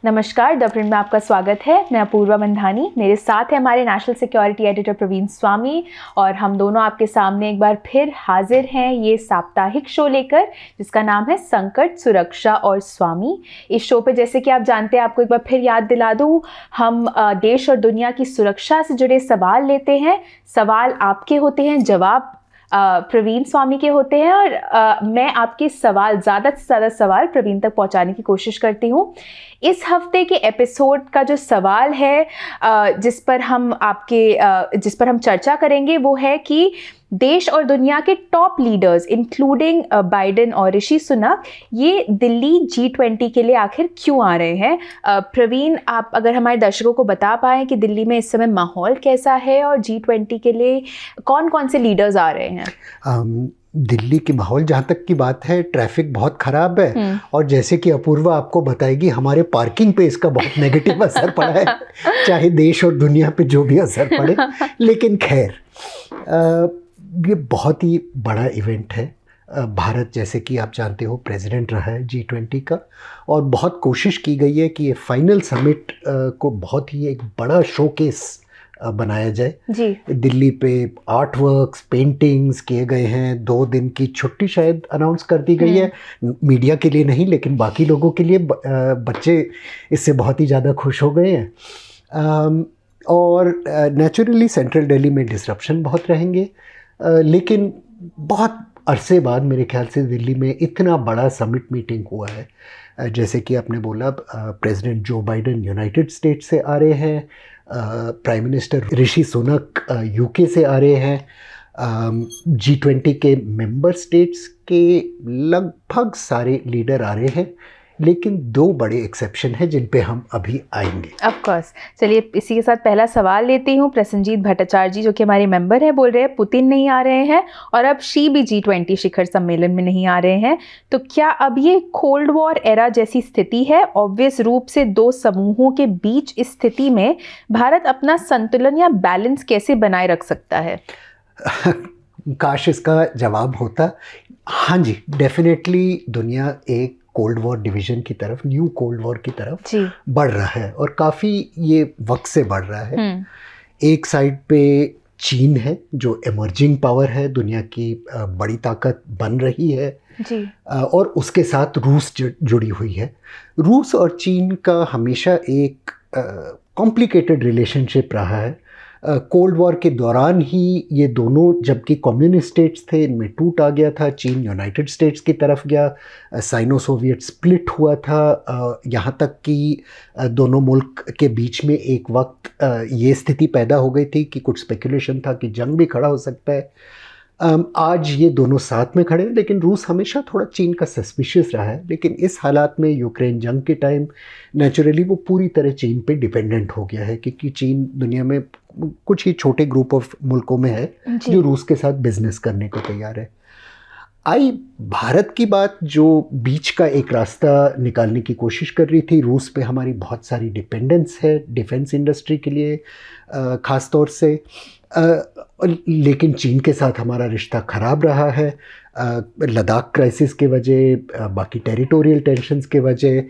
नमस्कार, the print में आपका स्वागत है। मैं अपूर्वा बंधानी, मेरे साथ है हमारे नेशनल सिक्योरिटी एडिटर प्रवीण स्वामी और हम दोनों आपके सामने एक बार फिर हाजिर हैं ये साप्ताहिक शो लेकर जिसका नाम है संकट, सुरक्षा और स्वामी। इस शो पे जैसे कि आप जानते हैं, आपको एक बार फिर याद दिला दूँ, हम देश और दुनिया की सुरक्षा से जुड़े सवाल लेते हैं। सवाल आपके होते हैं, जवाब प्रवीण स्वामी के होते हैं और मैं आपके सवाल ज़्यादा से ज़्यादा सवाल प्रवीण तक पहुंचाने की कोशिश करती हूं। इस हफ्ते के एपिसोड का जो सवाल है जिस पर हम चर्चा करेंगे वो है कि देश और दुनिया के टॉप लीडर्स इंक्लूडिंग बाइडेन और ऋषि सुनक ये दिल्ली G20 के लिए आखिर क्यों आ रहे हैं। प्रवीण, आप अगर हमारे दर्शकों को बता पाएं कि दिल्ली में इस समय माहौल कैसा है और G20 के लिए कौन कौन से लीडर्स आ रहे हैं। दिल्ली की माहौल जहाँ तक की बात है, ट्रैफिक बहुत ख़राब है और जैसे कि अपूर्वा आपको बताएगी, हमारे पार्किंग पे इसका बहुत नेगेटिव असर पड़ा है, चाहे देश और दुनिया पे जो भी असर पड़े। लेकिन खैर, ये बहुत ही बड़ा इवेंट है। भारत, जैसे कि आप जानते हो, प्रेसिडेंट रहा है G20 का और बहुत कोशिश की गई है कि ये फाइनल समिट को बहुत ही एक बड़ा शोकेस बनाया जाए जी। दिल्ली पे आर्ट वर्क्स, पेंटिंग्स किए गए हैं। 2 दिन की छुट्टी शायद अनाउंस कर दी गई है, मीडिया के लिए नहीं लेकिन बाकी लोगों के लिए। बच्चे इससे बहुत ही ज़्यादा खुश हो गए हैं और नेचुरली सेंट्रल दिल्ली में डिसरप्शन बहुत रहेंगे। लेकिन बहुत अरसे बाद मेरे ख्याल से दिल्ली में इतना बड़ा समिट मीटिंग हुआ है। जैसे कि आपने बोला, president Joe Biden United states से आ रहे हैं, prime minister Rishi Sunak UK से आ रहे हैं, G20 के मेंबर स्टेट्स के लगभग सारे लीडर आ रहे हैं। लेकिन 2 बड़े एक्सेप्शन हैं जिन पे हम अभी आएंगे। Of course. चलिए इसी के साथ पहला सवाल लेती हूँ। प्रसन्नजीत भट्टाचार्य जी, जो कि हमारे मेंबर है, बोल रहे हैं पुतिन नहीं आ रहे हैं और अब शी भी G20 शिखर सम्मेलन में नहीं आ रहे हैं, तो क्या अब ये कोल्ड वॉर एरा जैसी स्थिति है? ऑब्वियस रूप से 2 समूहों के बीच इस स्थिति में भारत अपना संतुलन या बैलेंस कैसे बनाए रख सकता है? काश इसका जवाब होता। हाँ जी, डेफिनेटली दुनिया एक कोल्ड वॉर डिवीजन की तरफ, न्यू कोल्ड वॉर की तरफ बढ़ रहा है और काफ़ी ये वक्त से बढ़ रहा है। एक साइड पे चीन है जो इमर्जिंग पावर है, दुनिया की बड़ी ताकत बन रही है जी। और उसके साथ रूस जुड़ी हुई है। रूस और चीन का हमेशा एक कॉम्प्लिकेटेड रिलेशनशिप रहा है। कोल्ड वॉर के दौरान ही ये दोनों, जबकि कम्युनिस्ट स्टेट्स थे, इनमें टूट आ गया था। चीन यूनाइटेड स्टेट्स की तरफ गया, साइनो सोवियत स्प्लिट हुआ था। यहाँ तक कि दोनों मुल्क के बीच में एक वक्त ये स्थिति पैदा हो गई थी कि कुछ स्पेकुलेशन था कि जंग भी खड़ा हो सकता है। आज ये दोनों साथ में खड़े हैं, लेकिन रूस हमेशा थोड़ा चीन का सस्पिशियस रहा है। लेकिन इस हालात में, यूक्रेन जंग के टाइम, नेचुरली वो पूरी तरह चीन पे डिपेंडेंट हो गया है, क्योंकि चीन दुनिया में कुछ ही छोटे ग्रुप ऑफ मुल्कों में है जो रूस के साथ बिजनेस करने को तैयार है। आई भारत की बात, जो बीच का एक रास्ता निकालने की कोशिश कर रही थी। रूस पे हमारी बहुत सारी डिपेंडेंस है डिफेंस इंडस्ट्री के लिए, ख़ास तौर से। लेकिन चीन के साथ हमारा रिश्ता ख़राब रहा है, लद्दाख क्राइसिस के वजह, बाकी टेरिटोरियल टेंशन्स के वजह।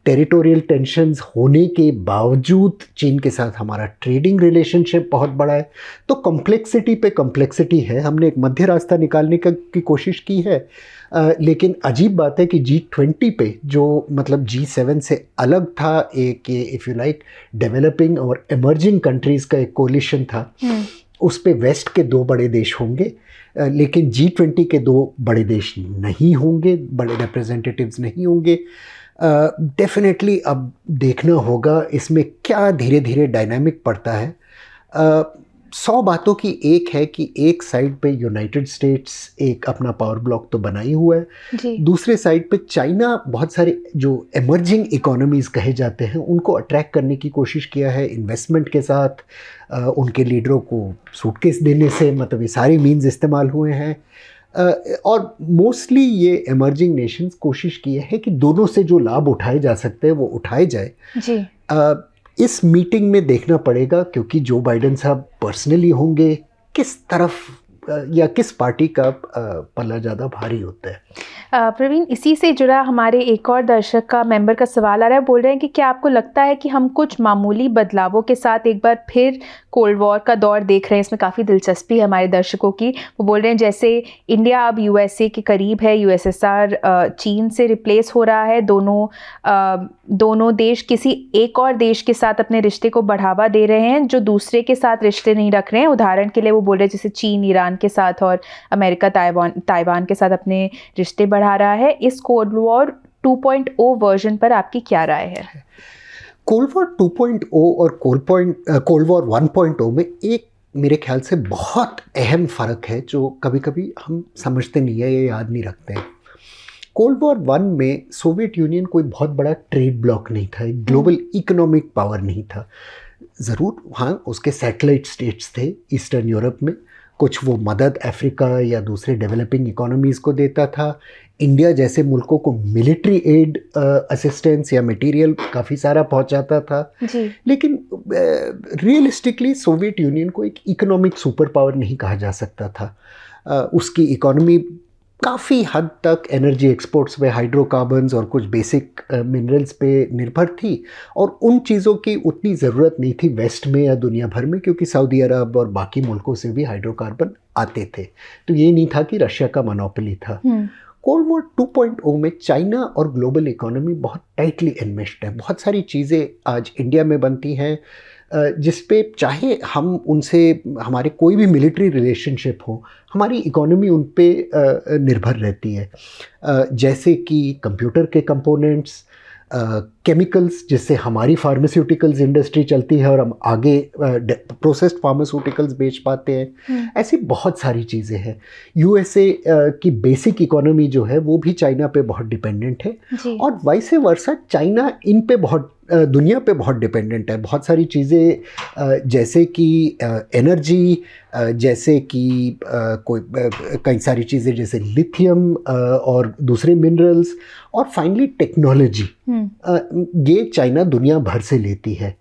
टेरिटोरियल टेंशन्स होने के बावजूद चीन के साथ हमारा ट्रेडिंग रिलेशनशिप बहुत बड़ा है। तो कॉम्प्लेक्सिटी पे कॉम्प्लेक्सिटी है। हमने एक मध्य रास्ता निकालने की कोशिश की है। लेकिन अजीब बात है कि G20 पे, जो मतलब G7 से अलग था, एक इफ़ यू लाइक डेवलपिंग और इमर्जिंग कंट्रीज़ का एक कोलिशन था, उस पे वेस्ट के 2 बड़े देश होंगे, लेकिन G20 के 2 बड़े देश नहीं होंगे, बड़े रिप्रेजेंटेटिव्स नहीं होंगे। डेफिनेटली अब देखना होगा इसमें क्या धीरे धीरे डायनामिक पड़ता है। 100 बातों की एक है कि एक साइड पे यूनाइटेड स्टेट्स एक अपना पावर ब्लॉक तो बना ही हुआ है, दूसरे साइड पे चाइना बहुत सारे जो इमर्जिंग इकोनॉमीज कहे जाते हैं उनको अट्रैक्ट करने की कोशिश किया है इन्वेस्टमेंट के साथ। उनके लीडरों को सूटकेस देने से, मतलब ये सारे मीन्स इस्तेमाल हुए हैं। और मोस्टली ये इमर्जिंग नेशंस कोशिश की है कि दोनों से जो लाभ उठाए जा सकते हैं वो उठाए जाए जी। इस मीटिंग में देखना पड़ेगा, क्योंकि जो बाइडेन साहब पर्सनली होंगे, किस तरफ या किस पार्टी का पल्ला ज़्यादा भारी होता है। प्रवीण, इसी से जुड़ा हमारे एक और दर्शक का मेंबर का सवाल आ रहा है। बोल रहे हैं कि क्या आपको लगता है कि हम कुछ मामूली बदलावों के साथ एक बार फिर कोल्ड वॉर का दौर देख रहे हैं? इसमें काफ़ी दिलचस्पी है हमारे दर्शकों की। वो बोल रहे हैं जैसे इंडिया अब यूएसए के करीब है, यूएसएसआर चीन से रिप्लेस हो रहा है, दोनों देश किसी एक और देश के साथ अपने रिश्ते को बढ़ावा दे रहे हैं जो दूसरे के साथ रिश्ते नहीं रख रहे हैं। उदाहरण के लिए वो बोल रहे हैं जैसे चीन ईरान के साथ और अमेरिका ताइवान के साथ अपने रिश्ते बढ़ा रहा है। इस कोल्ड वॉर 2.0 वर्जन पर आपकी क्या राय है? कोल्ड वॉर 2.0 और कोल्ड वॉर 1.0 में एक मेरे ख्याल से बहुत अहम फ़र्क है जो कभी कभी हम समझते नहीं है, ये याद नहीं रखते हैं। कोल्ड वॉर 1 में सोवियत यूनियन कोई बहुत बड़ा ट्रेड ब्लॉक नहीं था, एक ग्लोबल इकोनॉमिक पावर नहीं था। ज़रूर हाँ, उसके सैटेलाइट स्टेट्स थे ईस्टर्न यूरोप में, कुछ वो मदद अफ्रीका या दूसरे डेवलपिंग इकोनॉमीज़ को देता था। इंडिया जैसे मुल्कों को मिलिट्री एड असिस्टेंस या मटेरियल काफ़ी सारा पहुंचाता था जी। लेकिन रियलिस्टिकली सोवियत यूनियन को एक इकोनॉमिक सुपर पावर नहीं कहा जा सकता था। उसकी इकोनॉमी काफ़ी हद तक एनर्जी एक्सपोर्ट्स पे, हाइड्रोकार्बन्स और कुछ बेसिक मिनरल्स पे निर्भर थी, और उन चीज़ों की उतनी ज़रूरत नहीं थी वेस्ट में या दुनिया भर में, क्योंकि सऊदी अरब और बाकी मुल्कों से भी हाइड्रोकार्बन आते थे। तो ये नहीं था कि रशिया का मोनोपोली था। कोल्ड वॉर 2.0 में चाइना और ग्लोबल इकोनॉमी बहुत टाइटली इन्वेस्ड है। बहुत सारी चीज़ें आज इंडिया में बनती हैं जिस पे चाहे हम उनसे हमारे कोई भी मिलिट्री रिलेशनशिप हो, हमारी इकोनॉमी उन पे निर्भर रहती है। जैसे कि कंप्यूटर के कंपोनेंट्स, केमिकल्स जिससे हमारी फार्मास्यूटिकल्स इंडस्ट्री चलती है और हम आगे प्रोसेस्ड फार्मास्यूटिकल्स बेच पाते हैं। ऐसी बहुत सारी चीज़ें हैं। यूएसए की बेसिक इकोनॉमी जो है वो भी चाइना पे बहुत डिपेंडेंट है, और वाइस वर्सा चाइना इन पे बहुत दुनिया पे बहुत डिपेंडेंट है। बहुत सारी चीज़ें जैसे कि एनर्जी, जैसे कि कई सारी चीज़ें जैसे लिथियम और दूसरे मिनरल्स, और फाइनली टेक्नोलॉजी, ये चाइना दुनिया भर से लेती है।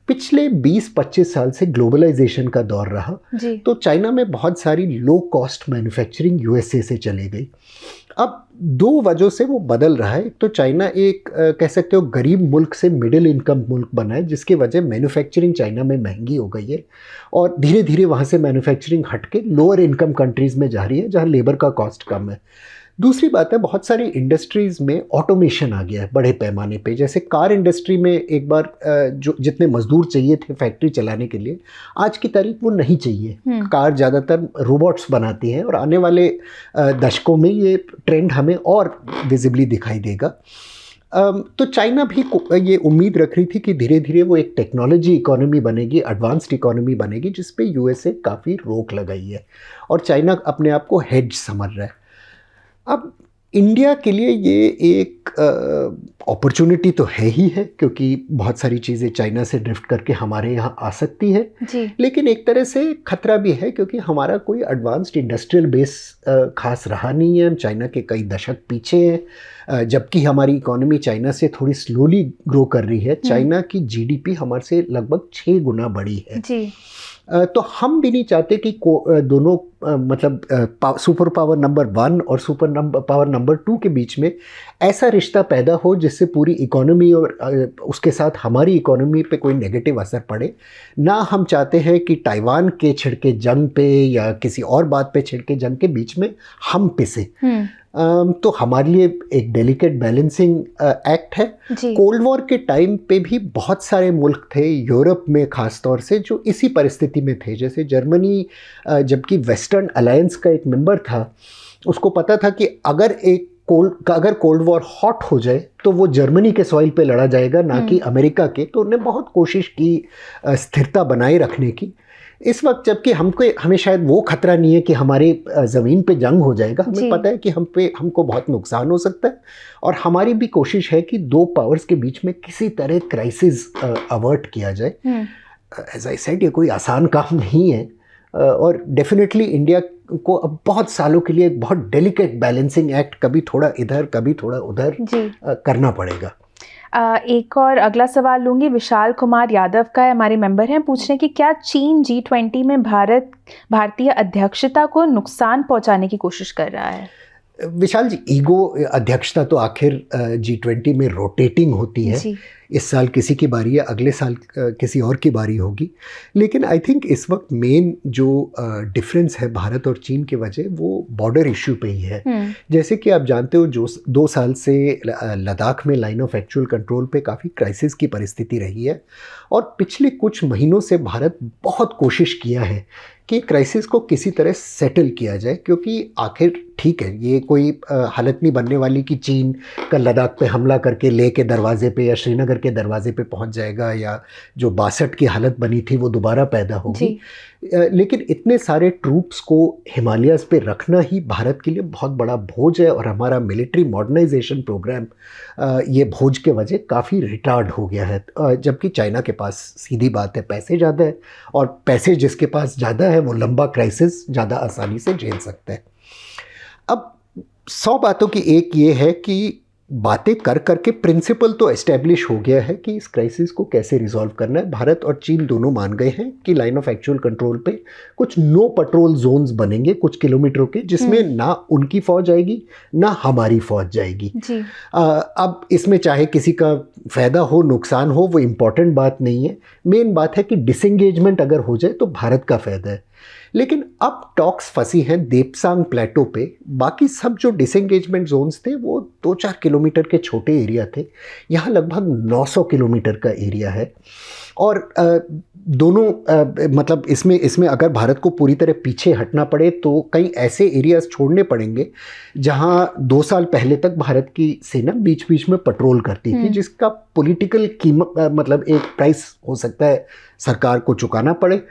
पिछले 20-25 साल से ग्लोबलाइजेशन का दौर रहा, तो चाइना में बहुत सारी लो कॉस्ट मैन्युफैक्चरिंग यूएसए से चले गई। अब दो वजहों से वो बदल रहा है। एक तो चाइना एक कह सकते हो गरीब मुल्क से मिडिल इनकम मुल्क बना है, जिसके वजह मैन्युफैक्चरिंग चाइना में महंगी हो गई है, और धीरे धीरे वहाँ से मैन्युफैक्चरिंग हट के लोअर इनकम कंट्रीज़ में जा रही है जहाँ लेबर का कॉस्ट कम है। दूसरी बात है, बहुत सारी इंडस्ट्रीज़ में ऑटोमेशन आ गया है बड़े पैमाने पे। जैसे कार इंडस्ट्री में एक बार जो जितने मजदूर चाहिए थे फैक्ट्री चलाने के लिए, आज की तारीख वो नहीं चाहिए। कार ज़्यादातर रोबोट्स बनाती हैं, और आने वाले दशकों में ये ट्रेंड हमें और विजिबली दिखाई देगा। तो चाइना भी ये उम्मीद रख रही थी कि धीरे धीरे वो एक टेक्नोलॉजी इकोनॉमी बनेगी, एडवांस्ड इकोनॉमी बनेगी, जिस पे यूएसए काफ़ी रोक लगाई है, और चाइना अपने आप को हेज समझ रहा है। अब इंडिया के लिए ये एक अपॉर्चुनिटी तो है ही है, क्योंकि बहुत सारी चीज़ें चाइना से ड्रिफ्ट करके हमारे यहाँ आ सकती है जी। लेकिन एक तरह से खतरा भी है, क्योंकि हमारा कोई एडवांस्ड इंडस्ट्रियल बेस खास रहा नहीं है। हम चाइना के कई दशक पीछे हैं, जबकि हमारी इकोनॉमी चाइना से थोड़ी स्लोली ग्रो कर रही है। चाइना की जीडीपी हमारे से लगभग 6 गुना बड़ी है जी। तो हम भी नहीं चाहते कि दोनों मतलब सुपर पावर नंबर 1 और पावर नंबर 2 के बीच में ऐसा रिश्ता पैदा हो जिससे पूरी इकोनॉमी और उसके साथ हमारी इकोनॉमी पे कोई नेगेटिव असर पड़े। ना हम चाहते हैं कि ताइवान के छिड़के जंग पे या किसी और बात पे छिड़के जंग के बीच में हम पिसे। तो हमारे लिए एक डेलिकेट बैलेंसिंग एक्ट है। कोल्ड वॉर के टाइम पे भी बहुत सारे मुल्क थे यूरोप में खास तौर से जो इसी परिस्थिति में थे। जैसे जर्मनी, जबकि वेस्टर्न अलायंस का एक मेंबर था, उसको पता था कि अगर कोल्ड वॉर हॉट हो जाए तो वो जर्मनी के सॉइल पे लड़ा जाएगा, ना कि अमेरिका के। तो उन्होंने बहुत कोशिश की स्थिरता बनाए रखने की। इस वक्त जबकि हमें शायद वो खतरा नहीं है कि हमारे ज़मीन पे जंग हो जाएगा, हमें पता है कि हमको बहुत नुकसान हो सकता है, और हमारी भी कोशिश है कि दो पावर्स के बीच में किसी तरह क्राइसिस अवर्ट किया जाए। एज आई सेड, ये कोई आसान काम नहीं है, और डेफिनेटली इंडिया को अब बहुत सालों के लिए एक बहुत डेलिकेट बैलेंसिंग एक्ट, कभी थोड़ा इधर कभी थोड़ा उधर करना पड़ेगा। एक और अगला सवाल लूँगी, विशाल कुमार यादव का है, हमारे मेंबर हैं। पूछ रहे हैं कि क्या चीन G20 में भारतीय अध्यक्षता को नुकसान पहुंचाने की कोशिश कर रहा है? विशाल जी, ईगो अध्यक्षता तो आखिर G20 में रोटेटिंग होती है। इस साल किसी की बारी है, अगले साल किसी और की बारी होगी। लेकिन आई थिंक इस वक्त मेन जो डिफरेंस है भारत और चीन के वजह, वो बॉर्डर इश्यू पे ही है। जैसे कि आप जानते हो, जो 2 साल से लद्दाख में लाइन ऑफ एक्चुअल कंट्रोल पे काफ़ी क्राइसिस की परिस्थिति रही है, और पिछले कुछ महीनों से भारत बहुत कोशिश किया है कि क्राइसिस को किसी तरह सेटल किया जाए, क्योंकि आखिर ठीक है, ये कोई हालत नहीं बनने वाली कि चीन का लद्दाख पे हमला करके ले के दरवाजे पे या श्रीनगर के दरवाजे पे पहुंच जाएगा, या जो 62 की हालत बनी थी वो दोबारा पैदा होगी। लेकिन इतने सारे ट्रूप्स को हिमालयाज़ पे रखना ही भारत के लिए बहुत बड़ा बोझ है, और हमारा मिलिट्री मॉडर्नाइजेशन प्रोग्राम ये बोझ के वजह काफ़ी रिटार्ड हो गया है। जबकि चाइना के पास सीधी बात है पैसे ज़्यादा है, और पैसे जिसके पास ज़्यादा है वो लंबा क्राइसिस ज़्यादा आसानी से झेल सकता है। अब 100 बातों की एक ये है कि बातें कर करके प्रिंसिपल तो एस्टेब्लिश हो गया है कि इस क्राइसिस को कैसे रिजॉल्व करना है। भारत और चीन दोनों मान गए हैं कि लाइन ऑफ एक्चुअल कंट्रोल पे कुछ नो पेट्रोल जोन्स बनेंगे कुछ किलोमीटरों के, जिसमें ना उनकी फौज आएगी ना हमारी फौज जाएगी। अब इसमें चाहे किसी का फ़ायदा हो नुकसान हो, वो इम्पॉर्टेंट बात नहीं है। मेन बात है कि डिसएंगेजमेंट अगर हो जाए तो भारत का फ़ायदा है। लेकिन अब टॉक्स फंसी हैं देपसांग प्लेटो पे। बाकी सब जो डिसएंगेजमेंट जोन्स थे वो 2-4 किलोमीटर के छोटे एरिया थे, यहाँ लगभग 900 किलोमीटर का एरिया है। और दोनों मतलब इसमें अगर भारत को पूरी तरह पीछे हटना पड़े तो कई ऐसे एरियाज छोड़ने पड़ेंगे जहाँ 2 साल पहले तक भारत की सेना बीच बीच में पेट्रोल करती थी, जिसका पॉलिटिकल कीमत मतलब एक प्राइस हो सकता है सरकार को चुकाना पड़े।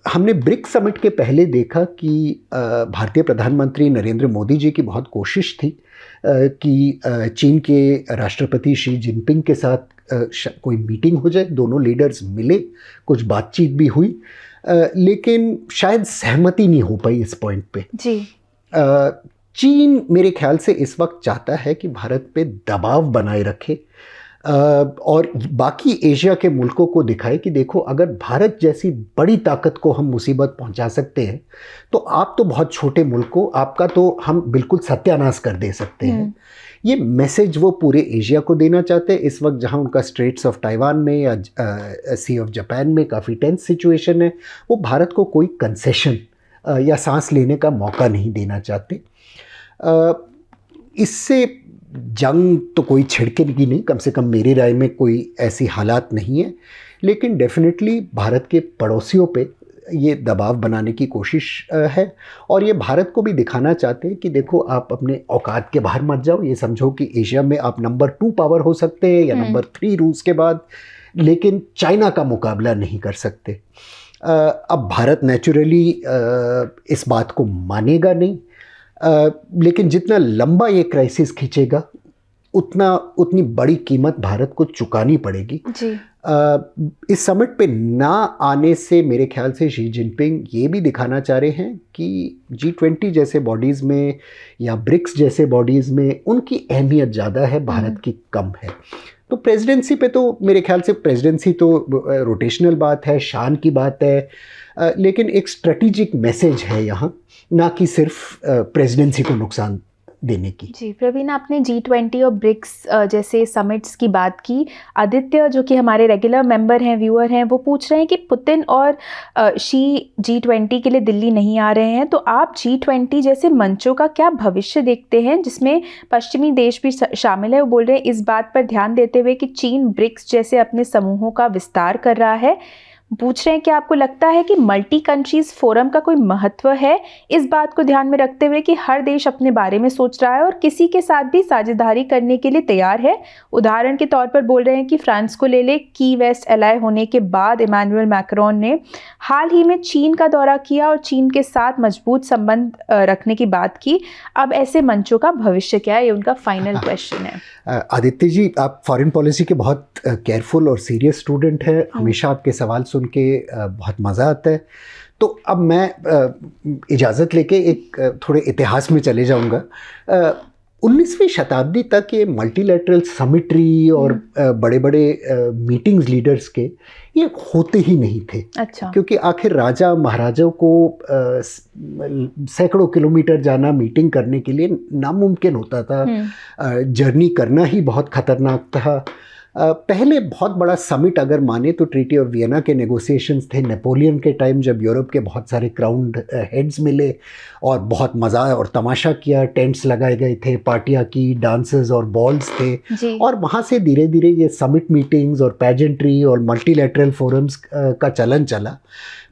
हमने ब्रिक्स समिट के पहले देखा कि भारतीय प्रधानमंत्री नरेंद्र मोदी जी की बहुत कोशिश थी कि चीन के राष्ट्रपति शी जिनपिंग के साथ कोई मीटिंग हो जाए, दोनों लीडर्स मिले, कुछ बातचीत भी हुई, लेकिन शायद सहमति नहीं हो पाई इस पॉइंट पे। चीन मेरे ख्याल से इस वक्त चाहता है कि भारत पे दबाव बनाए रखे और बाकी एशिया के मुल्कों को दिखाए कि देखो, अगर भारत जैसी बड़ी ताकत को हम मुसीबत पहुंचा सकते हैं तो आप तो बहुत छोटे मुल्क हो, आपका तो हम बिल्कुल सत्यानाश कर दे सकते हैं। ये मैसेज वो पूरे एशिया को देना चाहते हैं इस वक्त जहां उनका स्ट्रेट्स ऑफ ताइवान में या सी ऑफ जापान में काफ़ी टेंस सिचुएशन है। वो भारत को कोई कंसेशन या सांस लेने का मौका नहीं देना चाहते। इससे जंग तो कोई छिड़केगी नहीं, कम से कम मेरी राय में कोई ऐसी हालात नहीं है, लेकिन डेफिनेटली भारत के पड़ोसियों पे ये दबाव बनाने की कोशिश है। और ये भारत को भी दिखाना चाहते हैं कि देखो, आप अपने औकात के बाहर मत जाओ, ये समझो कि एशिया में आप नंबर 2 पावर हो सकते हैं या नंबर 3 रूस के बाद, लेकिन चाइना का मुकाबला नहीं कर सकते। अब भारत नेचुरली इस बात को मानेगा नहीं, लेकिन जितना लंबा ये क्राइसिस खींचेगा उतनी बड़ी कीमत भारत को चुकानी पड़ेगी। इस समिट पे ना आने से मेरे ख्याल से शी जिनपिंग ये भी दिखाना चाह रहे हैं कि G20 जैसे बॉडीज़ में या ब्रिक्स जैसे बॉडीज़ में उनकी अहमियत ज़्यादा है, भारत की कम है। तो प्रेसिडेंसी पे तो मेरे ख्याल से प्रेसिडेंसी तो रोटेशनल बात है, शान की बात है, लेकिन एक स्ट्रेटेजिक मैसेज है यहाँ, ना कि सिर्फ प्रेसिडेंसी को नुकसान देने की। जी प्रवीण, आपने G20 और ब्रिक्स जैसे समिट्स की बात की। आदित्य, जो कि हमारे रेगुलर मेंबर हैं, व्यूअर हैं, वो पूछ रहे हैं कि पुतिन और शी G20 के लिए दिल्ली नहीं आ रहे हैं, तो आप G20 जैसे मंचों का क्या भविष्य देखते हैं जिसमें पश्चिमी देश भी शामिल है? वो बोल रहे हैं इस बात पर ध्यान देते हुए कि चीन ब्रिक्स जैसे अपने समूहों का विस्तार कर रहा है। पूछ रहे हैं कि आपको लगता है कि मल्टी कंट्रीज फोरम का कोई महत्व है, इस बात को ध्यान में रखते हुए कि हर देश अपने बारे में सोच रहा है और किसी के साथ भी साझेदारी करने के लिए तैयार है? उदाहरण के तौर पर बोल रहे हैं कि फ्रांस को ले ले, की वेस्ट एलाय होने के बाद इमैनुअल मैक्रोन ने हाल ही में चीन का दौरा किया और चीन के साथ मजबूत संबंध रखने की बात की। अब ऐसे मंचों का भविष्य क्या है? ये उनका फाइनल क्वेश्चन है। आदित्य जी, आप फॉरेन पॉलिसी के बहुत केयरफुल और सीरियस स्टूडेंट हैं, हमेशा आपके सवाल सुन के बहुत मज़ा आता है। तो अब मैं इजाज़त लेके एक थोड़े इतिहास में चले जाऊंगा। 19वीं शताब्दी तक ये मल्टीलैटरल समिटरी और बड़े बड़े मीटिंग्स लीडर्स के ये होते ही नहीं थे। अच्छा। क्योंकि आखिर राजा महाराजाओं को सैकड़ों किलोमीटर जाना मीटिंग करने के लिए नामुमकिन होता था। जर्नी करना ही बहुत खतरनाक था। पहले बहुत बड़ा समिट अगर माने तो ट्रीटी ऑफ वियना के नेगोशिएशंस थे नेपोलियन के टाइम, जब यूरोप के बहुत सारे क्राउन हेड्स मिले और बहुत मज़ा और तमाशा किया, टेंट्स लगाए गए थे, पार्टियां की, डांसेस और बॉल्स थे, और वहाँ से धीरे धीरे ये समिट मीटिंग्स और पैजेंट्री और मल्टीलैटरल फोरम्स का चलन चला।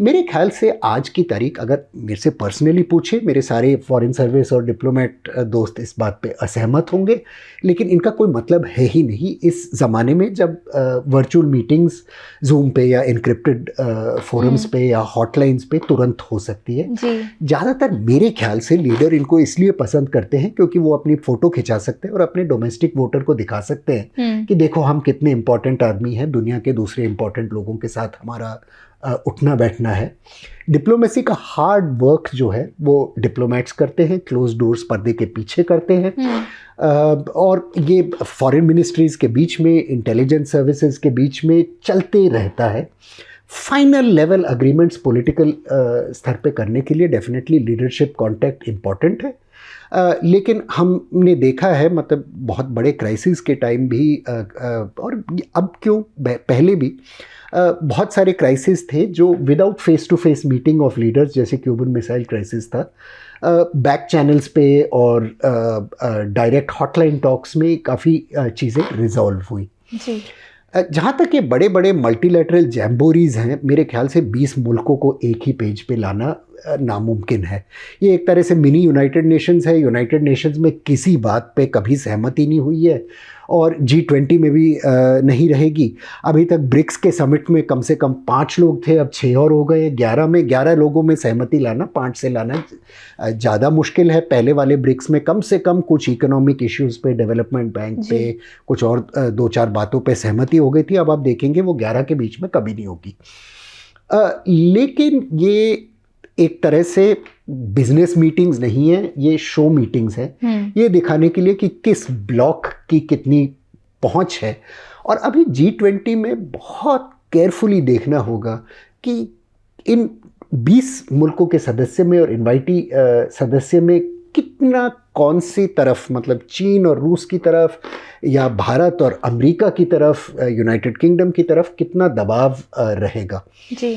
मेरे ख्याल से आज की तारीख अगर मेरे से पर्सनली पूछे, मेरे सारे फॉरेन सर्विस और डिप्लोमेट दोस्त इस बात पे असहमत होंगे, लेकिन इनका कोई मतलब है ही नहीं इस ज़माने में जब वर्चुअल मीटिंग्स जूम पे या इनक्रिप्टेड फोरम्स पे या हॉटलाइंस पे तुरंत हो सकती है। ज़्यादातर मेरे ख्याल से लीडर इनको इसलिए पसंद करते हैं क्योंकि वो अपनी फ़ोटो खिंचा सकते हैं और अपने डोमेस्टिक वोटर को दिखा सकते हैं कि देखो हम कितने इंपॉर्टेंट आदमी हैं, दुनिया के दूसरे इंपॉर्टेंट लोगों के साथ हमारा उठना बैठना है। डिप्लोमेसी का हार्ड वर्क जो है वो डिप्लोमेट्स करते हैं, क्लोज डोर्स पर्दे के पीछे करते हैं, और ये फॉरेन मिनिस्ट्रीज़ के बीच में, इंटेलिजेंस सर्विसेज के बीच में चलते रहता है। फाइनल लेवल अग्रीमेंट्स पॉलिटिकल स्तर पे करने के लिए डेफिनेटली लीडरशिप कांटेक्ट इम्पॉर्टेंट है। लेकिन हमने देखा है, मतलब बहुत बड़े क्राइसिस के टाइम भी और अब क्यों, पहले भी बहुत सारे क्राइसिस थे जो without face to face meeting of leaders, जैसे क्यूबन मिसाइल क्राइसिस था, बैक चैनल्स पे और डायरेक्ट हॉटलाइन टॉक्स में काफ़ी चीज़ें रिजॉल्व हुई। जी। जहाँ तक ये बड़े बड़े मल्टीलैटरल जैम्बोरीज़ हैं, मेरे ख्याल से 20 मुल्कों को एक ही पेज पे लाना नामुमकिन है। ये एक तरह से मिनी यूनाइटेड नेशंस है। यूनाइटेड नेशंस में किसी बात पे कभी सहमति नहीं हुई है और G20 में भी नहीं रहेगी। अभी तक ब्रिक्स के समिट में कम से कम 5 लोग थे, अब 6 और हो गए। 11 लोगों में सहमति लाना 5 से लाना ज़्यादा मुश्किल है। पहले वाले ब्रिक्स में कम से कम कुछ इकोनॉमिक इश्यूज़ पे, डेवलपमेंट बैंक पे, कुछ और 2-4 बातों पे सहमति हो गई थी। अब आप देखेंगे वो 11 के बीच में कभी नहीं होगी। लेकिन ये एक तरह से बिजनेस मीटिंग्स नहीं है, ये शो मीटिंग्स हैं। ये दिखाने के लिए कि किस ब्लॉक की कितनी पहुंच है। और अभी G20 में बहुत केयरफुली देखना होगा कि इन 20 मुल्कों के सदस्य में और इनवाइटी सदस्य में कितना, कौन सी तरफ, मतलब चीन और रूस की तरफ या भारत और अमेरिका की तरफ, यूनाइटेड किंगडम की तरफ कितना दबाव रहेगा। जी।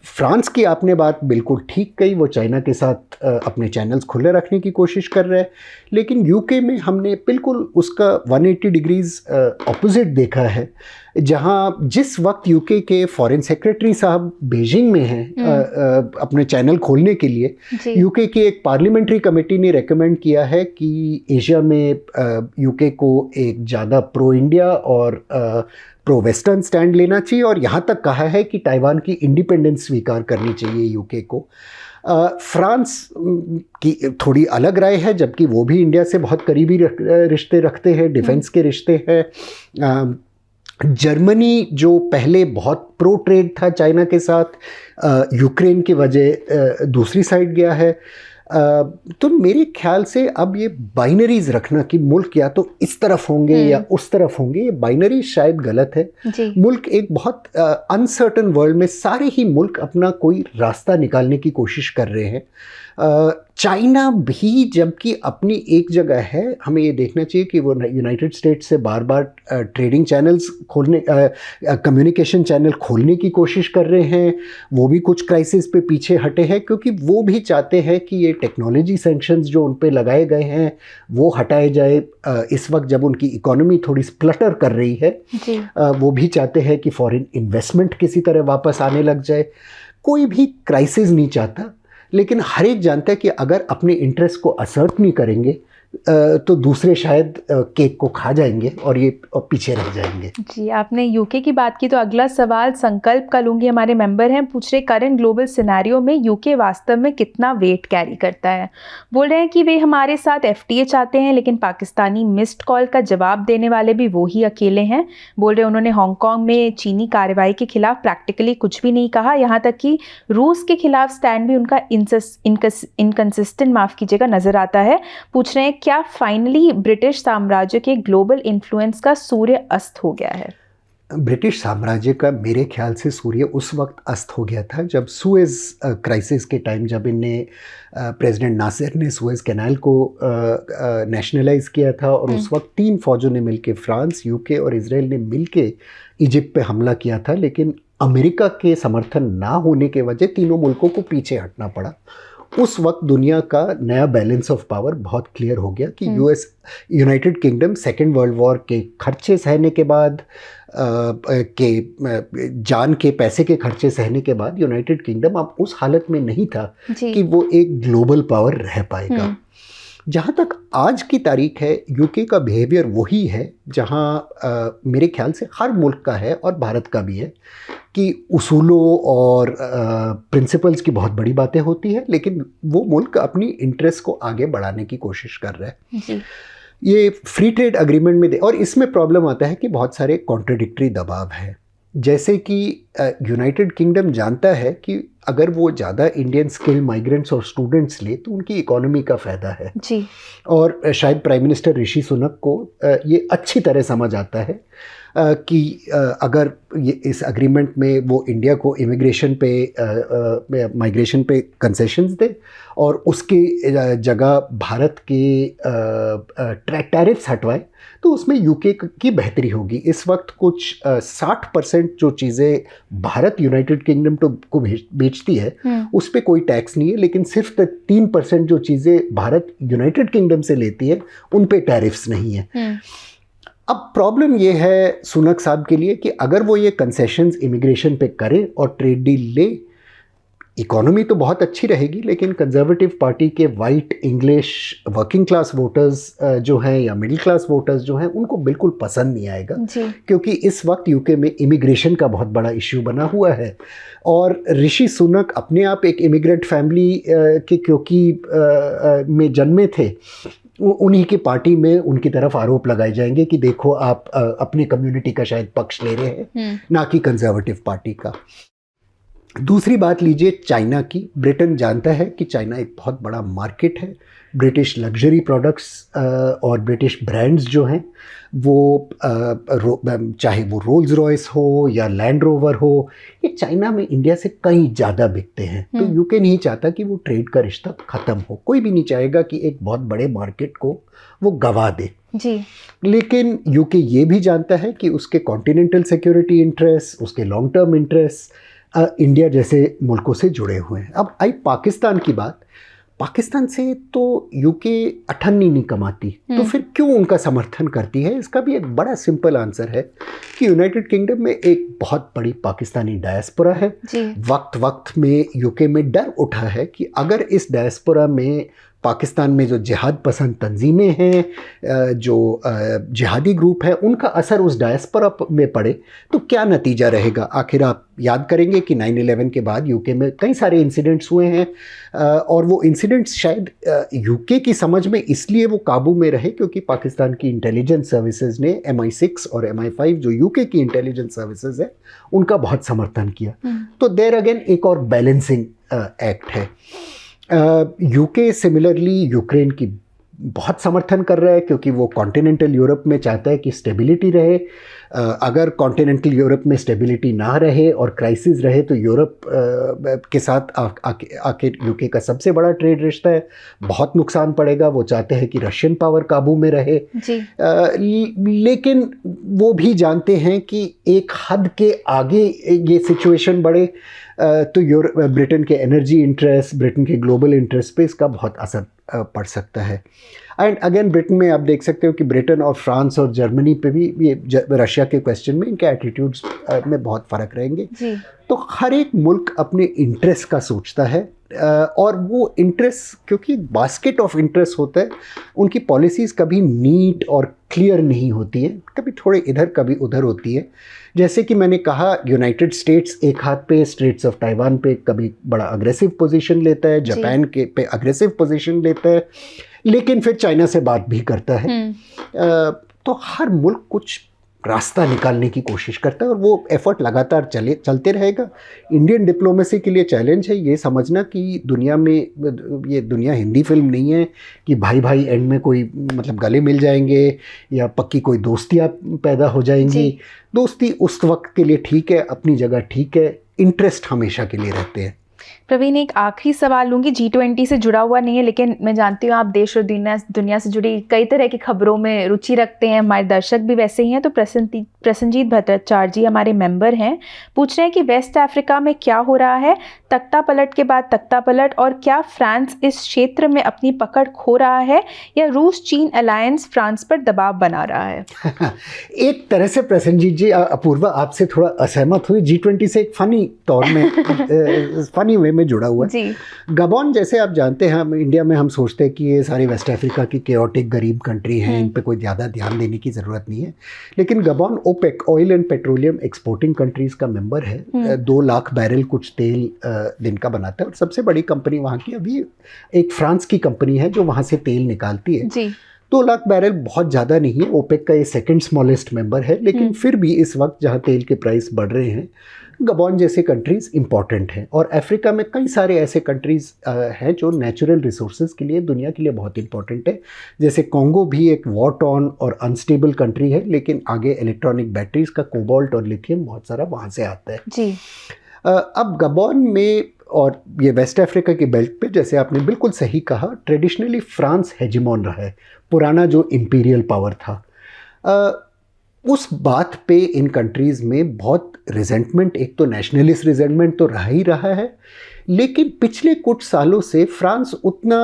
फ्रांस की आपने बात बिल्कुल ठीक कही, वो चाइना के साथ अपने चैनल्स खुले रखने की कोशिश कर रहे हैं, लेकिन यूके में हमने बिल्कुल उसका 180 डिग्रीज ऑपोजिट देखा है। जहां जिस वक्त यूके के फॉरेन सेक्रेटरी साहब बीजिंग में हैं अपने चैनल खोलने के लिए, यूके की एक पार्लियामेंट्री कमेटी ने रेकमेंड किया है कि एशिया में यूके को एक ज़्यादा प्रो इंडिया और प्रो वेस्टर्न स्टैंड लेना चाहिए, और यहाँ तक कहा है कि ताइवान की इंडिपेंडेंस स्वीकार करनी चाहिए यूके को। फ्रांस की थोड़ी अलग राय है, जबकि वो भी इंडिया से बहुत करीबी रिश्ते रखते हैं, डिफेंस के रिश्ते हैं। जर्मनी जो पहले बहुत प्रो ट्रेड था चाइना के साथ, यूक्रेन की वजह दूसरी साइड गया है। तो मेरे ख्याल से अब ये बाइनरीज रखना कि मुल्क या तो इस तरफ होंगे या उस तरफ होंगे, ये बाइनरी शायद गलत है। मुल्क एक बहुत अनसर्टन वर्ल्ड में सारे ही मुल्क अपना कोई रास्ता निकालने की कोशिश कर रहे हैं। चाइना भी जबकि अपनी एक जगह है, हमें ये देखना चाहिए कि वो यूनाइटेड स्टेट्स से बार बार ट्रेडिंग चैनल्स खोलने, कम्युनिकेशन चैनल खोलने की कोशिश कर रहे हैं। वो भी कुछ क्राइसिस पे पीछे हटे हैं, क्योंकि वो भी चाहते हैं कि ये टेक्नोलॉजी सैंक्शंस जो उन पे लगाए गए हैं वो हटाए जाए। इस वक्त जब उनकी इकोनॉमी थोड़ी स्प्लटर कर रही है, वो भी चाहते हैं कि फॉरेन इन्वेस्टमेंट किसी तरह वापस आने लग जाए। कोई भी क्राइसिस नहीं चाहता, लेकिन हर एक जानता है कि अगर अपने इंटरेस्ट को असर्ट नहीं करेंगे तो दूसरे शायद केक को खा जाएंगे और ये पीछे रह जाएंगे। जी, आपने यूके की बात की तो अगला सवाल संकल्प का लूँगी। हमारे मेंबर हैं, पूछ रहे करंट ग्लोबल सिनेरियो में यूके वास्तव में कितना वेट कैरी करता है। बोल रहे हैं कि वे हमारे साथ FTA चाहते हैं, लेकिन पाकिस्तानी मिस्ड कॉल का जवाब देने वाले भी वो ही अकेले हैं। बोल रहे उन्होंने हांगकांग में चीनी कार्रवाई के खिलाफ प्रैक्टिकली कुछ भी नहीं कहा, यहाँ तक कि रूस के खिलाफ स्टैंड भी उनका इनकंसिस्टेंट, माफ़ कीजिएगा, नज़र आता है। पूछ रहे हैं क्या फाइनली ब्रिटिश साम्राज्य के ग्लोबल इन्फ्लुएंस का सूर्य अस्त हो गया है? ब्रिटिश साम्राज्य का मेरे ख्याल से सूर्य उस वक्त अस्त हो गया था जब सुएज़ क्राइसिस के टाइम, जब इन्हें प्रेसिडेंट नासिर ने सुएज़ कैनाल को नेशनलाइज किया था, और उस वक्त 3 फौजों ने मिलकर, फ्रांस, यूके और इजराइल ने मिलके इजिप्ट पे हमला किया था, लेकिन अमेरिका के समर्थन ना होने के वजह तीनों मुल्कों को पीछे हटना पड़ा। उस वक्त दुनिया का नया बैलेंस ऑफ पावर बहुत क्लियर हो गया कि United kingdom second world war के खर्चे सहने के बाद, जान के पैसे के खर्चे सहने के बाद, यूनाइटेड किंगडम अब उस हालत में नहीं था कि वो एक ग्लोबल पावर रह पाएगा। जहाँ तक आज की तारीख है, यूके का बिहेवियर वही है जहाँ मेरे ख्याल से हर मुल्क का है और भारत का भी है, कि उसूलों और प्रिंसिपल्स की बहुत बड़ी बातें होती है, लेकिन वो मुल्क अपनी इंटरेस्ट को आगे बढ़ाने की कोशिश कर रहा है जी। ये फ्री ट्रेड अग्रीमेंट में और इसमें प्रॉब्लम आता है कि बहुत सारे कॉन्ट्रडिक्टरी दबाव है, जैसे कि यूनाइटेड किंगडम जानता है कि अगर वो ज़्यादा इंडियन स्किल माइग्रेंट्स और स्टूडेंट्स ले तो उनकी इकोनॉमी का फ़ायदा है जी। और शायद प्राइम मिनिस्टर ऋषि सुनक को ये अच्छी तरह समझ आता है कि अगर ये इस अग्रीमेंट में वो इंडिया को इमिग्रेशन पे, माइग्रेशन पे कंसेशंस दे और उसके जगह भारत के टैरिफ्स हटवाए, तो उसमें यूके की बेहतरी होगी। इस वक्त कुछ 60% जो चीज़ें भारत यूनाइटेड किंगडम को बेचती है उस पर कोई टैक्स नहीं है, लेकिन सिर्फ 3% जो चीज़ें भारत यूनाइटेड किंगडम से लेती है उन पे टैरिफ्स नहीं है। अब प्रॉब्लम ये है सुनक साहब के लिए कि अगर वो ये कंसेशंस इमिग्रेशन पे करे और ट्रेड डील ले, इकोनॉमी तो बहुत अच्छी रहेगी, लेकिन कंजर्वेटिव पार्टी के white English working class voters जो हैं या मिडिल क्लास वोटर्स जो हैं उनको बिल्कुल पसंद नहीं आएगा, क्योंकि इस वक्त यूके में इमिग्रेशन का बहुत बड़ा इश्यू बना हुआ है। और ऋषि सुनक अपने आप एक इमिग्रेंट फैमिली के क्योंकि में जन्मे थे, उन्हीं की पार्टी में उनकी तरफ आरोप लगाए जाएंगे कि देखो आप अपनी कम्युनिटी का शायद पक्ष ले रहे हैं, ना कि कंजर्वेटिव पार्टी का। दूसरी बात लीजिए चाइना की। ब्रिटेन जानता है कि चाइना एक बहुत बड़ा मार्केट है। ब्रिटिश लग्जरी प्रोडक्ट्स और ब्रिटिश ब्रांड्स जो हैं वो चाहे वो रोल्स रॉयस हो या लैंड रोवर हो, ये चाइना में इंडिया से कहीं ज़्यादा बिकते हैं। तो यूके नहीं चाहता कि वो ट्रेड का रिश्ता ख़त्म हो, कोई भी नहीं चाहेगा कि एक बहुत बड़े मार्केट को वो गंवा दे जी। लेकिन यूके ये भी जानता है कि उसके कॉन्टिनेंटल सिक्योरिटी इंटरेस्ट, उसके लॉन्ग टर्म इंटरेस्ट इंडिया जैसे मुल्कों से जुड़े हुए हैं। अब आई पाकिस्तान की बात, पाकिस्तान से तो यूके अठन्नी नहीं कमाती, तो फिर क्यों उनका समर्थन करती है? इसका भी एक बड़ा सिंपल आंसर है कि यूनाइटेड किंगडम में एक बहुत बड़ी पाकिस्तानी डायस्पोरा है। वक्त वक्त में यूके में डर उठा है कि अगर इस डायस्पोरा में पाकिस्तान में जो जिहाद पसंद तंजीमें हैं, जो जिहादी ग्रुप है, उनका असर उस डायस्पोरा में पड़े तो क्या नतीजा रहेगा। आखिर आप याद करेंगे कि 9/11 के बाद यूके में कई सारे इंसिडेंट्स हुए हैं, और वो इंसिडेंट्स शायद यूके की समझ में इसलिए वो काबू में रहे क्योंकि पाकिस्तान की इंटेलिजेंस सर्विसेज ने MI6 और MI5 जो यूके की इंटेलिजेंस सर्विसेज है उनका बहुत समर्थन किया। तो देयर अगेन एक और बैलेंसिंग एक्ट है। यूके सिमिलरली यूक्रेन की बहुत समर्थन कर रहा है क्योंकि वो कॉन्टिनेंटल यूरोप में चाहता है कि स्टेबिलिटी रहे। अगर कॉन्टिनेंटल यूरोप में स्टेबिलिटी ना रहे और क्राइसिस रहे तो यूरोप के साथ आखिर यूके का सबसे बड़ा ट्रेड रिश्ता है, बहुत नुकसान पड़ेगा। वो चाहते हैं कि रशियन पावर काबू में रहे जी। लेकिन वो भी जानते हैं कि एक हद के आगे ये सिचुएशन बढ़े तो ब्रिटेन के एनर्जी इंटरेस्ट, ब्रिटेन के ग्लोबल इंटरेस्ट पे इसका बहुत असर पड़ सकता है। एंड अगेन ब्रिटेन में आप देख सकते हो कि ब्रिटेन और फ्रांस और जर्मनी पे भी ये रशिया के क्वेश्चन में इनके एटीट्यूड्स में बहुत फ़र्क रहेंगे जी। तो हर एक मुल्क अपने इंटरेस्ट का सोचता है, और वो इंटरेस्ट क्योंकि बास्केट ऑफ इंटरेस्ट होता है, उनकी पॉलिसीज़ कभी नीट और क्लियर नहीं होती है, कभी थोड़े इधर कभी उधर होती है। जैसे कि मैंने कहा यूनाइटेड स्टेट्स एक हाथ पे स्ट्रेट्स ऑफ ताइवान पे कभी बड़ा अग्रेसिव पोजीशन लेता है, जापान के पे अग्रेसिव पोजीशन लेता है, लेकिन फिर चाइना से बात भी करता है। तो हर मुल्क कुछ रास्ता निकालने की कोशिश करता है और वो एफर्ट लगातार चलते रहेगा। इंडियन डिप्लोमेसी के लिए चैलेंज है ये समझना कि दुनिया में, ये दुनिया हिंदी फिल्म नहीं है कि भाई भाई एंड में कोई मतलब गले मिल जाएंगे या पक्की कोई दोस्तियाँ पैदा हो जाएंगी। दोस्ती उस वक्त के लिए ठीक है, अपनी जगह ठीक है, इंटरेस्ट हमेशा के लिए रहते हैं। प्रवीण, एक आखिरी सवाल लूँगी, G20 से जुड़ा हुआ नहीं है, लेकिन मैं जानती हूँ आप देश और दुनिया से जुड़ी कई तरह की खबरों में रुचि रखते हैं, हमारे दर्शक भी वैसे ही हैं। तो प्रसन्नजीत भट्टाचार्य जी हमारे मेंबर हैं, पूछ रहे हैं कि वेस्ट अफ्रीका में क्या हो रहा है, तख्ता पलट के बाद तख्ता पलट, और क्या फ्रांस इस क्षेत्र में अपनी पकड़ खो रहा है या रूस चीन अलायंस फ्रांस पर दबाव बना रहा है? एक तरह से प्रसन्नजीत जी, अपूर्वा आपसे थोड़ा असहमत हुई। G20 से एक फनी तौर में फनी वे में जुड़ा हुआ है। गबॉन, जैसे आप जानते हैं, हम इंडिया में हम सोचते हैं कि ये सारी वेस्ट अफ्रीका की केओटिक गरीब कंट्री हैं, इन पे कोई ज़्यादा ध्यान देने की ज़रूरत नहीं है। लेकिन Gabon OPEC, oil and petroleum exporting countries का मेंबर है। 2 लाख बैरल कुछ तेल दिन का बनाता है और सबसे बड़ी कंपनी वहाँ की अभी एक फ्रांस की कंपनी है जो वहाँ से तेल निकालती है। 2 लाख बैरल बहुत ज़्यादा नहीं है, ओपेक का ये सेकंड स्मॉलेस्ट मेंबर है, लेकिन फिर भी इस वक्त जहाँ तेल के प्राइस बढ़ रहे हैं, गबॉन जैसे कंट्रीज़ इंपॉर्टेंट हैं। और अफ्रीका में कई सारे ऐसे कंट्रीज़ हैं जो नेचुरल रिसोर्सेज के लिए, दुनिया के लिए बहुत इंपॉर्टेंट है। जैसे कॉन्गो भी एक वॉर टॉर्न और अनस्टेबल कंट्री है, लेकिन आगे इलेक्ट्रॉनिक बैटरीज का कोबाल्ट और लिथियम बहुत सारा वहाँ से आता है जी। अब गबॉन में और ये वेस्ट अफ्रीका की बेल्ट पे, जैसे आपने बिल्कुल सही कहा, ट्रेडिशनली फ्रांस हेजिमोन रहा है, पुराना जो इंपीरियल पावर था। उस बात पे इन कंट्रीज़ में बहुत रिजेंटमेंट, एक तो नेशनलिस्ट रिजेंटमेंट तो रहा ही रहा है, लेकिन पिछले कुछ सालों से फ्रांस उतना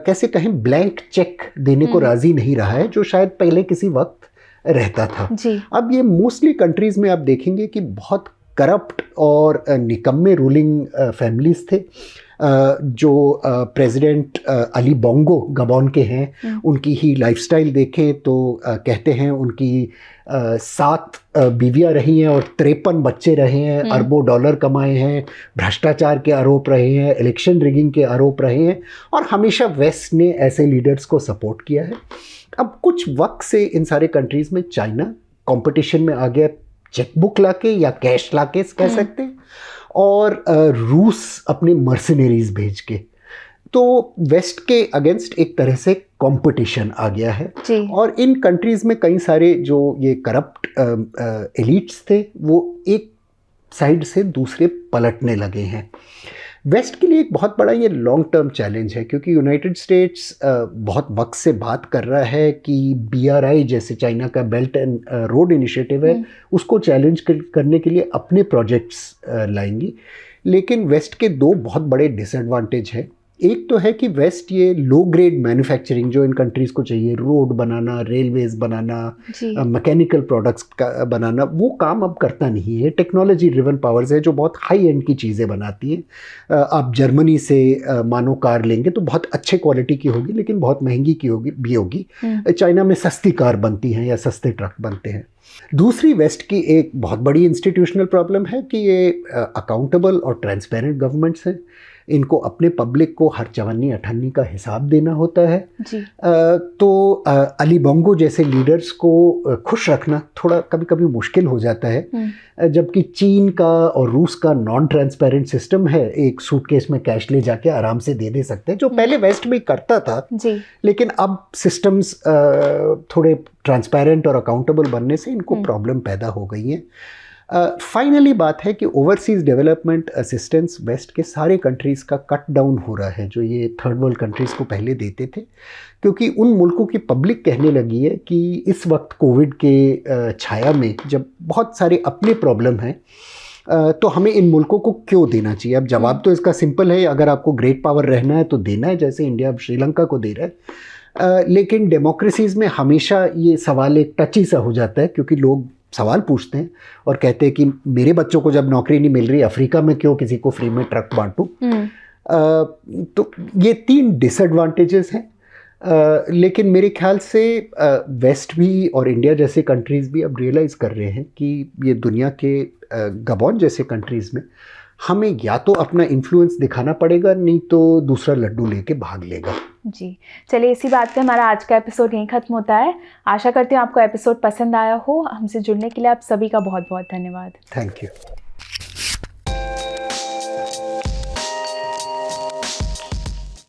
कैसे कहें ब्लैंक चेक देने को राज़ी नहीं रहा है जो शायद पहले किसी वक्त रहता था जी। अब ये मोस्टली कंट्रीज़ में आप देखेंगे कि बहुत करप्ट और निकम्मे रूलिंग फैमिलीज़ थे। जो प्रेसिडेंट अली बोंगो गबॉन के हैं, उनकी ही लाइफस्टाइल देखें तो कहते हैं उनकी 7 बीवियाँ रही हैं और 53 बच्चे रहे हैं, अरबों डॉलर कमाए हैं, भ्रष्टाचार के आरोप रहे हैं, इलेक्शन रिगिंग के आरोप रहे हैं, और हमेशा वेस्ट ने ऐसे लीडर्स को सपोर्ट किया है। अब कुछ वक्त से इन सारे कंट्रीज़ में चाइना कंपटीशन में आ गया, चेकबुक लाके या कैश लाके कह सकते हैं, और रूस अपने मर्सिनरीज भेज के, तो वेस्ट के अगेंस्ट एक तरह से कंपटीशन आ गया है जी। और इन कंट्रीज़ में कई सारे जो ये करप्ट एलिट्स थे वो एक साइड से दूसरे पलटने लगे हैं। वेस्ट के लिए एक बहुत बड़ा ये लॉन्ग टर्म चैलेंज है, क्योंकि यूनाइटेड स्टेट्स बहुत वक्त से बात कर रहा है कि BRI जैसे चाइना का बेल्ट एंड रोड इनिशिएटिव है, उसको चैलेंज करने के लिए अपने प्रोजेक्ट्स लाएंगी। लेकिन वेस्ट के 2 बहुत बड़े डिसएडवांटेज हैं। एक तो है कि वेस्ट ये लो ग्रेड मैन्युफैक्चरिंग जो इन कंट्रीज़ को चाहिए, रोड बनाना, रेलवेज़ बनाना, मैकेनिकल प्रोडक्ट्स का बनाना, वो काम अब करता नहीं है। टेक्नोलॉजी ड्रिवन पावर्स है जो बहुत हाई एंड की चीज़ें बनाती हैं। आप जर्मनी से मानो कार लेंगे तो बहुत अच्छे क्वालिटी की होगी, लेकिन बहुत महंगी की होगी। चाइना में सस्ती कार बनती हैं या सस्ते ट्रक बनते हैं। दूसरी वेस्ट की एक बहुत बड़ी इंस्टीट्यूशनल प्रॉब्लम है कि ये अकाउंटेबल और ट्रांसपेरेंट गवर्नमेंट्स हैं। इनको अपने पब्लिक को हर 54-58 का हिसाब देना होता है जी। तो अली बोंगो जैसे लीडर्स को खुश रखना थोड़ा कभी कभी मुश्किल हो जाता है, जबकि चीन का और रूस का नॉन ट्रांसपेरेंट सिस्टम है, एक सूटकेस में कैश ले जाके आराम से दे सकते हैं, जो पहले वेस्ट में करता था जी। लेकिन अब सिस्टम्स थोड़े ट्रांसपेरेंट और अकाउंटेबल बनने से इनको प्रॉब्लम पैदा हो गई है। फाइनली बात है कि ओवरसीज़ डेवलपमेंट असिस्टेंस वेस्ट के सारे कंट्रीज़ का कट डाउन हो रहा है, जो ये थर्ड वर्ल्ड कंट्रीज़ को पहले देते थे, क्योंकि उन मुल्कों की पब्लिक कहने लगी है कि इस वक्त कोविड के छाया में जब बहुत सारे अपने प्रॉब्लम हैं, तो हमें इन मुल्कों को क्यों देना चाहिए। अब जवाब तो इसका सिंपल है, अगर आपको ग्रेट पावर रहना है तो देना है, जैसे इंडिया अब श्रीलंका को दे रहा है। लेकिन डेमोक्रेसीज़ में हमेशा ये सवाल एक टची सा हो जाता है, क्योंकि लोग सवाल पूछते हैं और कहते हैं कि मेरे बच्चों को जब नौकरी नहीं मिल रही, अफ्रीका में क्यों किसी को फ्री में ट्रक बांटूं। तो ये 3 डिसएडवांटेजेस हैं। लेकिन मेरे ख्याल से वेस्ट भी और इंडिया जैसे कंट्रीज़ भी अब रियलाइज़ कर रहे हैं कि ये दुनिया के गबॉन जैसे कंट्रीज़ में हमें या तो अपना इन्फ्लुएंस दिखाना पड़ेगा, नहीं तो दूसरा लड्डू लेके भाग लेगा। जी, चलिए इसी बात पे हमारा आज का एपिसोड यहीं ख़त्म होता है। आशा करती हूँ आपको एपिसोड पसंद आया हो। हमसे जुड़ने के लिए आप सभी का बहुत बहुत धन्यवाद। Thank you.